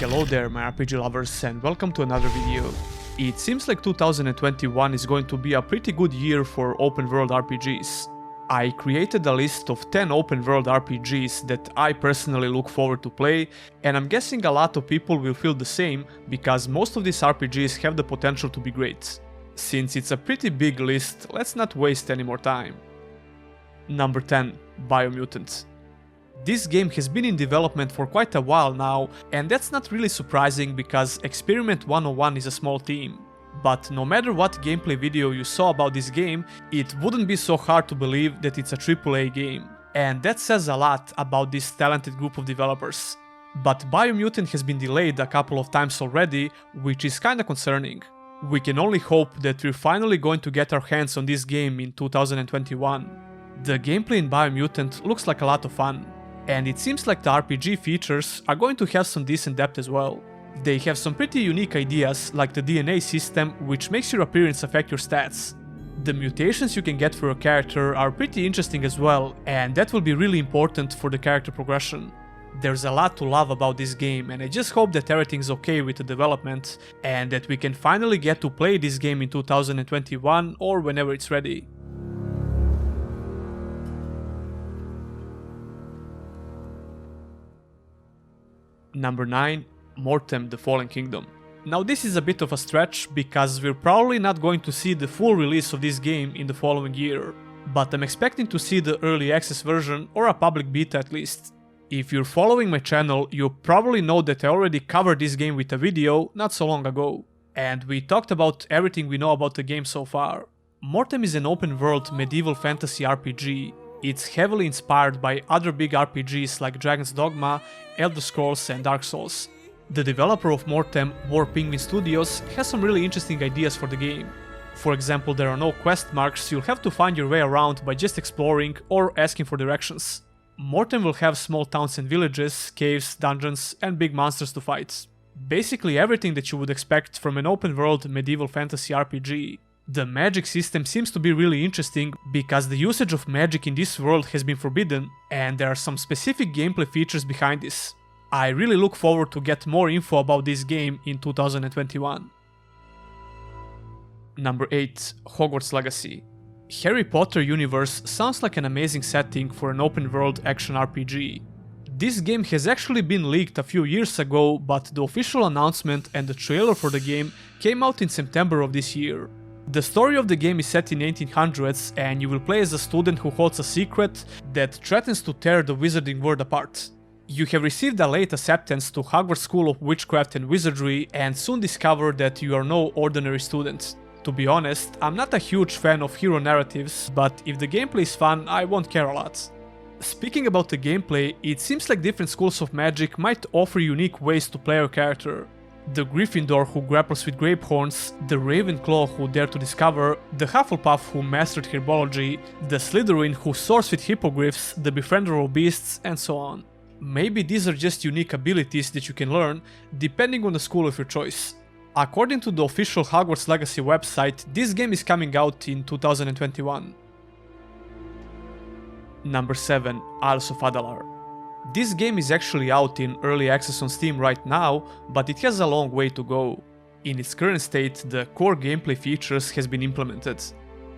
Hello there my RPG lovers and welcome to another video. It seems like 2021 is going to be a pretty good year for open world RPGs. I created a list of 10 open world RPGs that I personally look forward to play, and I'm guessing a lot of people will feel the same because most of these RPGs have the potential to be great. Since it's a pretty big list, let's not waste any more time. Number 10. Biomutant. This game has been in development for quite a while now, and that's not really surprising because Experiment 101 is a small team. But no matter what gameplay video you saw about this game, it wouldn't be so hard to believe that it's a AAA game. And that says a lot about this talented group of developers. But Biomutant has been delayed a couple of times already, which is kinda concerning. We can only hope that we're finally going to get our hands on this game in 2021. The gameplay in Biomutant looks like a lot of fun. And it seems like the RPG features are going to have some decent depth as well. They have some pretty unique ideas like the DNA system, which makes your appearance affect your stats. The mutations you can get for your character are pretty interesting as well, and that will be really important for the character progression. There's a lot to love about this game, and I just hope that everything's okay with the development and that we can finally get to play this game in 2021 or whenever it's ready. Number 9. Mortem: The Fallen Kingdom. Now this is a bit of a stretch because we're probably not going to see the full release of this game in the following year, but I'm expecting to see the early access version or a public beta at least. If you're following my channel, you probably know that I already covered this game with a video not so long ago, and we talked about everything we know about the game so far. Mortem is an open world medieval fantasy RPG. It's heavily inspired by other big RPGs like Dragon's Dogma, Elder Scrolls and Dark Souls. The developer of Mortem, War Penguin Studios, has some really interesting ideas for the game. For example, there are no quest marks, you'll have to find your way around by just exploring or asking for directions. Mortem will have small towns and villages, caves, dungeons and big monsters to fight. Basically everything that you would expect from an open world medieval fantasy RPG. The magic system seems to be really interesting because the usage of magic in this world has been forbidden, and there are some specific gameplay features behind this. I really look forward to get more info about this game in 2021. Number 8. Hogwarts Legacy. Harry Potter universe sounds like an amazing setting for an open world action RPG. This game has actually been leaked a few years ago, but the official announcement and the trailer for the game came out in September of this year. The story of the game is set in 1800s and you will play as a student who holds a secret that threatens to tear the wizarding world apart. You have received a late acceptance to Hogwarts School of Witchcraft and Wizardry and soon discover that you are no ordinary student. To be honest, I'm not a huge fan of hero narratives, but if the gameplay is fun, I won't care a lot. Speaking about the gameplay, it seems like different schools of magic might offer unique ways to play your character. The Gryffindor who grapples with grapehorns, the Ravenclaw who dare to discover, the Hufflepuff who mastered herbology, the Slytherin who soars with hippogriffs, the Befriender of beasts, and so on. Maybe these are just unique abilities that you can learn, depending on the school of your choice. According to the official Hogwarts Legacy website, this game is coming out in 2021. Number 7. Isles of Adalar. This game is actually out in early access on Steam right now, but it has a long way to go. In its current state, the core gameplay features has been implemented.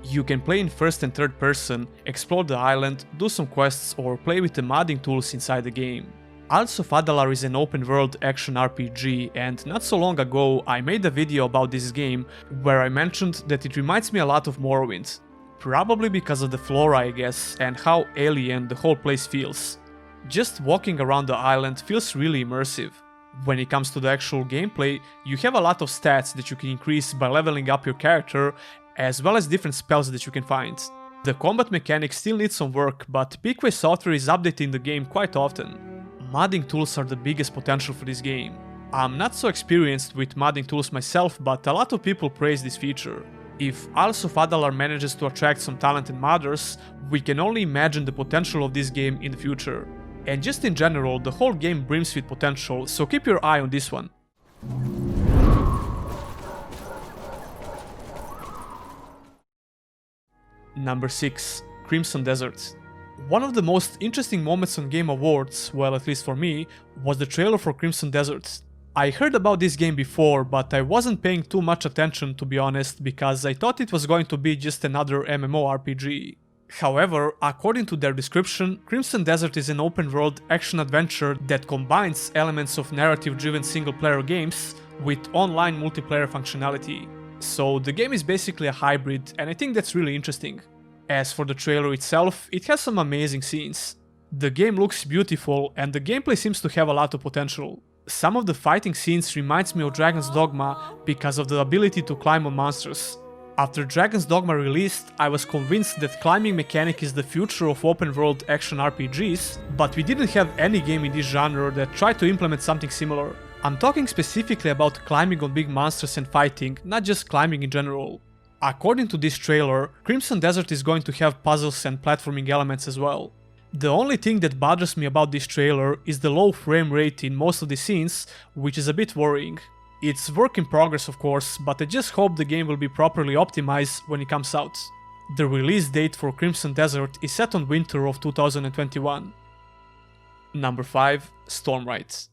You can play in first and third person, explore the island, do some quests or play with the modding tools inside the game. Isles of Adalar is an open world action RPG, and not so long ago I made a video about this game where I mentioned that it reminds me a lot of Morrowind. Probably because of the flora I guess, and how alien the whole place feels. Just walking around the island feels really immersive. When it comes to the actual gameplay, you have a lot of stats that you can increase by leveling up your character, as well as different spells that you can find. The combat mechanics still need some work, but Peakway Software is updating the game quite often. Modding tools are the biggest potential for this game. I'm not so experienced with modding tools myself, but a lot of people praise this feature. If Isles of Adalar manages to attract some talented modders, we can only imagine the potential of this game in the future. And just in general, the whole game brims with potential, so keep your eye on this one. Number 6. Crimson Desert. One of the most interesting moments on Game Awards, well at least for me, was the trailer for Crimson Desert. I heard about this game before, but I wasn't paying too much attention to be honest, because I thought it was going to be just another MMORPG. However, according to their description, Crimson Desert is an open-world action-adventure that combines elements of narrative-driven single-player games with online multiplayer functionality. So the game is basically a hybrid, and I think that's really interesting. As for the trailer itself, it has some amazing scenes. The game looks beautiful, and the gameplay seems to have a lot of potential. Some of the fighting scenes reminds me of Dragon's Dogma because of the ability to climb on monsters. After Dragon's Dogma released, I was convinced that climbing mechanic is the future of open-world action RPGs, but we didn't have any game in this genre that tried to implement something similar. I'm talking specifically about climbing on big monsters and fighting, not just climbing in general. According to this trailer, Crimson Desert is going to have puzzles and platforming elements as well. The only thing that bothers me about this trailer is the low frame rate in most of the scenes, which is a bit worrying. It's work in progress of course, but I just hope the game will be properly optimized when it comes out. The release date for Crimson Desert is set on winter of 2021. Number 5. Stormrite.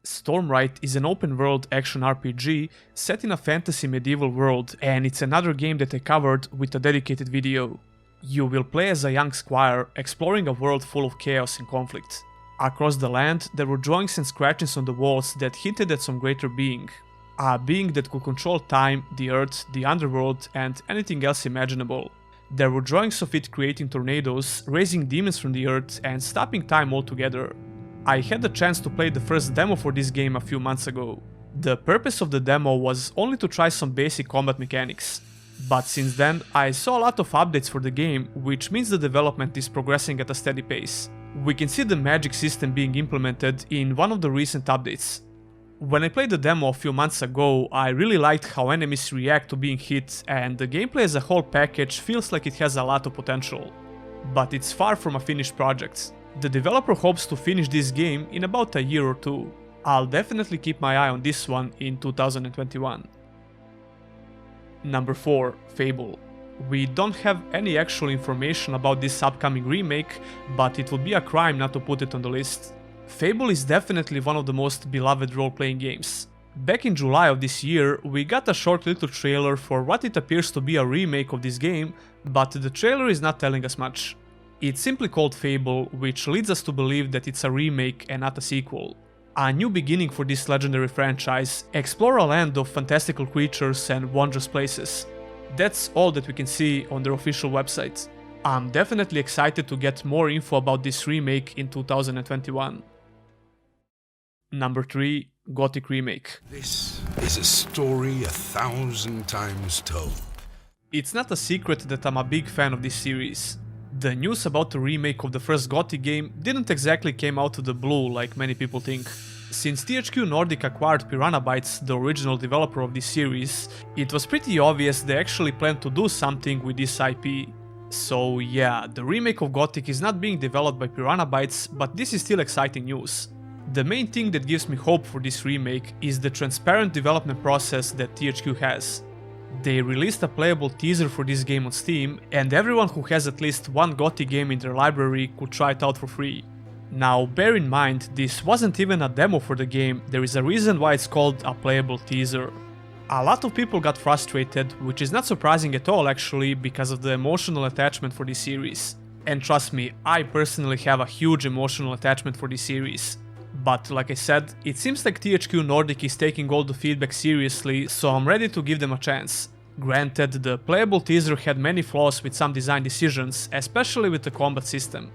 Stormrite is an open-world action RPG set in a fantasy medieval world, and it's another game that I covered with a dedicated video. You will play as a young squire exploring a world full of chaos and conflict. Across the land, there were drawings and scratches on the walls that hinted at some greater being. A being that could control time, the earth, the underworld, and anything else imaginable. There were drawings of it creating tornadoes, raising demons from the earth, and stopping time altogether. I had the chance to play the first demo for this game a few months ago. The purpose of the demo was only to try some basic combat mechanics. But since then, I saw a lot of updates for the game, which means the development is progressing at a steady pace. We can see the magic system being implemented in one of the recent updates. When I played the demo a few months ago, I really liked how enemies react to being hit, and the gameplay as a whole package feels like it has a lot of potential. But it's far from a finished project. The developer hopes to finish this game in about a year or two. I'll definitely keep my eye on this one in 2021. Number 4. Fable. We don't have any actual information about this upcoming remake, but it would be a crime not to put it on the list. Fable is definitely one of the most beloved role-playing games. Back in July of this year, we got a short little trailer for what it appears to be a remake of this game, but the trailer is not telling us much. It's simply called Fable, which leads us to believe that it's a remake and not a sequel. A new beginning for this legendary franchise, explore a land of fantastical creatures and wondrous places. That's all that we can see on their official website. I'm definitely excited to get more info about this remake in 2021. Number 3. Gothic Remake. This is a story 1,000 times told. It's not a secret that I'm a big fan of this series. The news about the remake of the first Gothic game didn't exactly came out of the blue like many people think. Since THQ Nordic acquired Piranha Bytes, the original developer of this series, it was pretty obvious they actually planned to do something with this IP. So yeah, the remake of Gothic is not being developed by Piranha Bytes, but this is still exciting news. The main thing that gives me hope for this remake is the transparent development process that THQ has. They released a playable teaser for this game on Steam, and everyone who has at least one Gothic game in their library could try it out for free. Now bear in mind, this wasn't even a demo for the game, there is a reason why it's called a playable teaser. A lot of people got frustrated, which is not surprising at all actually, because of the emotional attachment for this series. And trust me, I personally have a huge emotional attachment for this series. But like I said, it seems like THQ Nordic is taking all the feedback seriously, so I'm ready to give them a chance. Granted, the playable teaser had many flaws with some design decisions, especially with the combat system.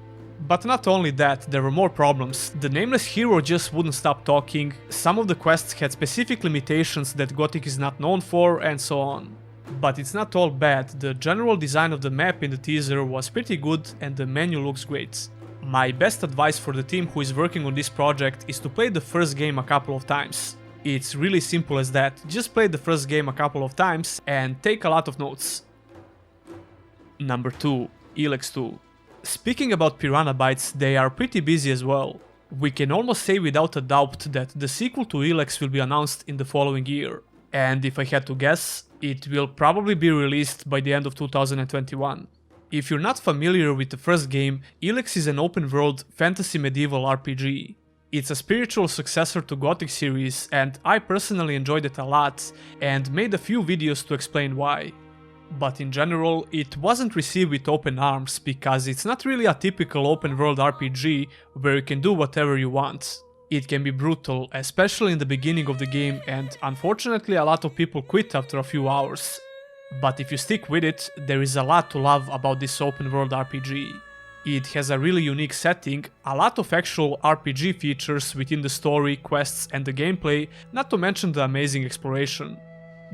But not only that, there were more problems. The nameless hero just wouldn't stop talking, some of the quests had specific limitations that Gothic is not known for, and so on. But it's not all bad, the general design of the map in the teaser was pretty good and the menu looks great. My best advice for the team who is working on this project is to play the first game a couple of times. It's really simple as that, just play the first game a couple of times and take a lot of notes. Number 2. Elex 2. Speaking about Piranha Bytes, they are pretty busy as well. We can almost say without a doubt that the sequel to Elex will be announced in the following year, and if I had to guess, it will probably be released by the end of 2021. If you're not familiar with the first game, Elex is an open-world fantasy medieval RPG. It's a spiritual successor to Gothic series, and I personally enjoyed it a lot and made a few videos to explain why. But in general, it wasn't received with open arms because it's not really a typical open-world RPG where you can do whatever you want. It can be brutal, especially in the beginning of the game, and unfortunately a lot of people quit after a few hours. But if you stick with it, there is a lot to love about this open-world RPG. It has a really unique setting, a lot of actual RPG features within the story, quests and the gameplay, not to mention the amazing exploration.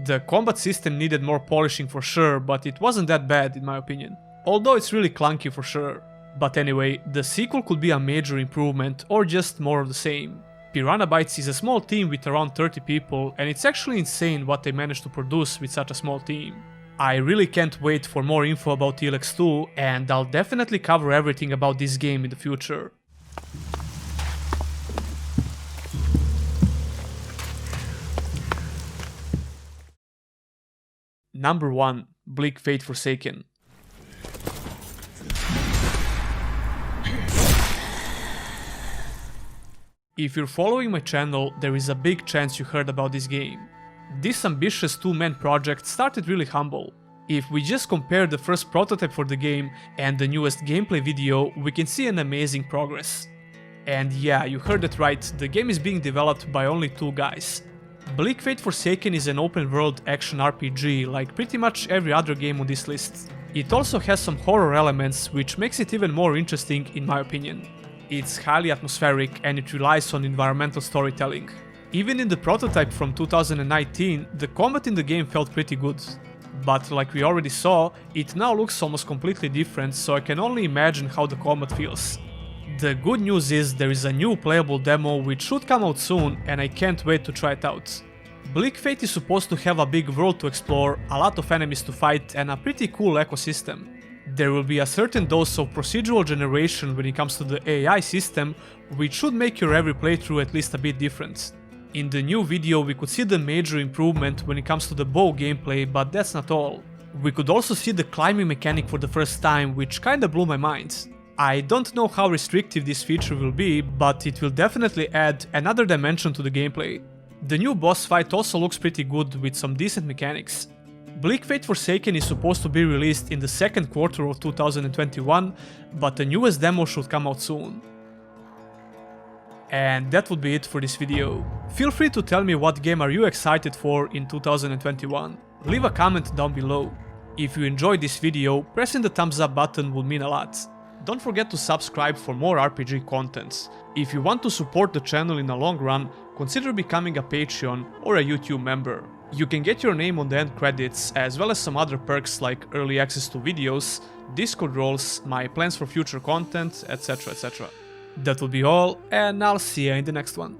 The combat system needed more polishing for sure, but it wasn't that bad in my opinion. Although it's really clunky for sure. But anyway, the sequel could be a major improvement or just more of the same. Piranha Bytes is a small team with around 30 people, and it's actually insane what they managed to produce with such a small team. I really can't wait for more info about Elex 2, and I'll definitely cover everything about this game in the future. Number 1. Bleak Fate Forsaken. If you're following my channel, there is a big chance you heard about this game. This ambitious two-man project started really humble. If we just compare the first prototype for the game and the newest gameplay video, we can see an amazing progress. And yeah, you heard it right, the game is being developed by only 2 guys. Bleak Fate Forsaken is an open-world action RPG like pretty much every other game on this list. It also has some horror elements, which makes it even more interesting in my opinion. It's highly atmospheric and it relies on environmental storytelling. Even in the prototype from 2019, the combat in the game felt pretty good. But like we already saw, it now looks almost completely different, so I can only imagine how the combat feels. The good news is there is a new playable demo which should come out soon and I can't wait to try it out. Bleak Fate is supposed to have a big world to explore, a lot of enemies to fight and a pretty cool ecosystem. There will be a certain dose of procedural generation when it comes to the AI system, which should make your every playthrough at least a bit different. In the new video we could see the major improvement when it comes to the bow gameplay, but that's not all. We could also see the climbing mechanic for the first time, which kinda blew my mind. I don't know how restrictive this feature will be, but it will definitely add another dimension to the gameplay. The new boss fight also looks pretty good with some decent mechanics. Bleak Fate Forsaken is supposed to be released in the second quarter of 2021, but the newest demo should come out soon. And that would be it for this video. Feel free to tell me what game are you excited for in 2021. Leave a comment down below. If you enjoyed this video, pressing the thumbs up button would mean a lot. Don't forget to subscribe for more RPG contents. If you want to support the channel in the long run, consider becoming a Patreon or a YouTube member. You can get your name on the end credits, as well as some other perks like early access to videos, Discord roles, my plans for future content, etc, etc. That will be all, and I'll see you in the next one.